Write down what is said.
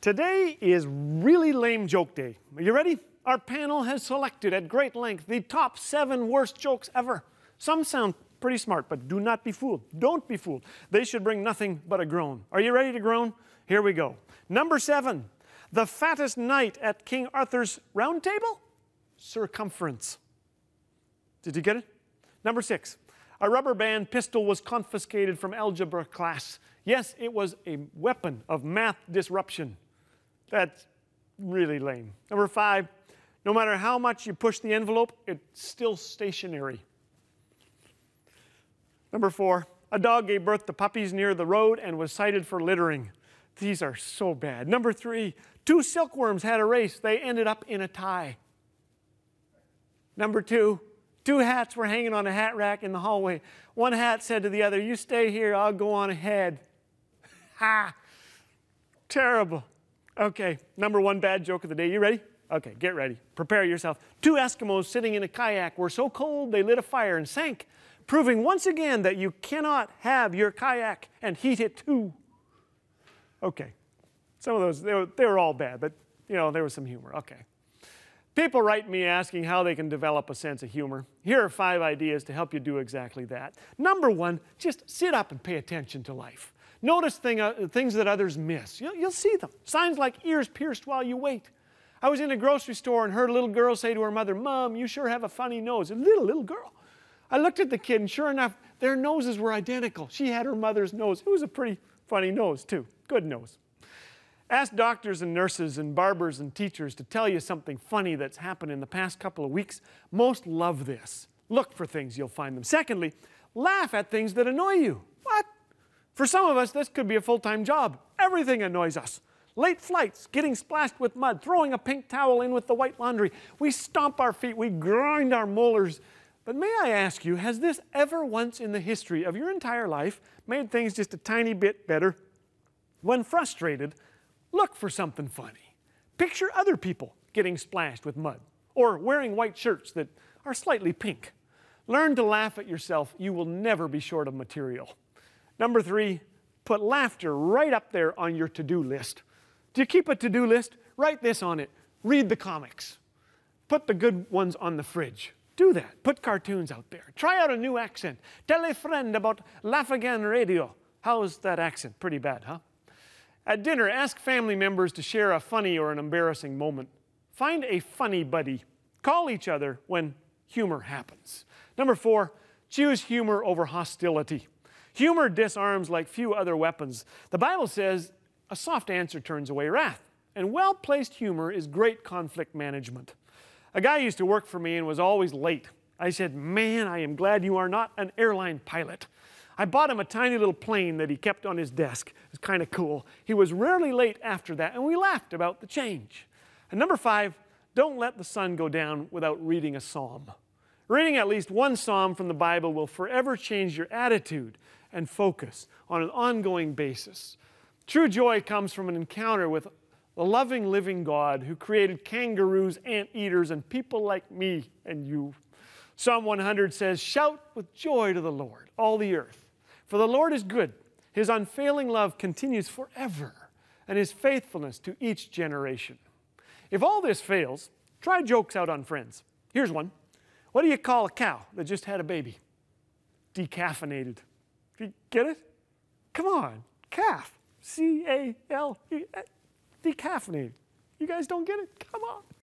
Today is really lame joke day. Are you ready? Our panel has selected at great length the top 7 worst jokes ever. Some sound pretty smart, but do not be fooled. Don't be fooled. They should bring nothing but a groan. Are you ready to groan? Here we go. Number 7, the fattest knight at King Arthur's round table? Circumference. Did you get it? Number 6, a rubber band pistol was confiscated from algebra class. Yes, it was a weapon of math disruption. That's really lame. Number 5, no matter how much you push the envelope, it's still stationary. Number 4, a dog gave birth to puppies near the road and was cited for littering. These are so bad. Number 3, 2 silkworms had a race. They ended up in a tie. Number 2, 2 hats were hanging on a hat rack in the hallway. One hat said to the other, "You stay here, I'll go on ahead." Ha! Terrible. Okay, number 1 bad joke of the day. You ready? Okay, get ready. Prepare yourself. 2 Eskimos sitting in a kayak were so cold they lit a fire and sank, proving once again that you cannot have your kayak and heat it too. Okay, some of those, they were all bad, but you know, there was some humor. Okay. People write me asking how they can develop a sense of humor. Here are 5 ideas to help you do exactly that. Number 1, just sit up and pay attention to life. Notice things that others miss. You'll see them. Signs like ears pierced while you wait. I was in a grocery store and heard a little girl say to her mother, "Mom, you sure have a funny nose." A little girl. I looked at the kid and sure enough, their noses were identical. She had her mother's nose. It was a pretty funny nose too. Good nose. Ask doctors and nurses and barbers and teachers to tell you something funny that's happened in the past couple of weeks. Most love this. Look for things, you'll find them. Secondly, laugh at things that annoy you. What? For some of us, this could be a full-time job. Everything annoys us. Late flights, getting splashed with mud, throwing a pink towel in with the white laundry. We stomp our feet, we grind our molars. But may I ask you, has this ever once in the history of your entire life made things just a tiny bit better? When frustrated, look for something funny. Picture other people getting splashed with mud or wearing white shirts that are slightly pink. Learn to laugh at yourself. You will never be short of material. Number 3, put laughter right up there on your to-do list. Do you keep a to-do list? Write this on it. Read the comics. Put the good ones on the fridge. Do that. Put cartoons out there. Try out a new accent. Tell a friend about Laugh Again Radio. How's that accent? Pretty bad, huh? At dinner, ask family members to share a funny or an embarrassing moment. Find a funny buddy. Call each other when humor happens. Number 4, choose humor over hostility. Humor disarms like few other weapons. The Bible says a soft answer turns away wrath, and well-placed humor is great conflict management. A guy used to work for me and was always late. I said, "Man, I am glad you are not an airline pilot." I bought him a tiny little plane that he kept on his desk. It was kind of cool. He was rarely late after that, and we laughed about the change. And number 5, don't let the sun go down without reading a psalm. Reading at least one psalm from the Bible will forever change your attitude and focus on an ongoing basis. True joy comes from an encounter with the loving, living God who created kangaroos, anteaters, and people like me and you. Psalm 100 says, "Shout with joy to the Lord, all the earth. For the Lord is good. His unfailing love continues forever, and his faithfulness to each generation." If all this fails, try jokes out on friends. Here's one. What do you call a cow that just had a baby? Decaffeinated. Do you get it? Come on, calf. C-A-L-E. Decaffeinated. You guys don't get it? Come on.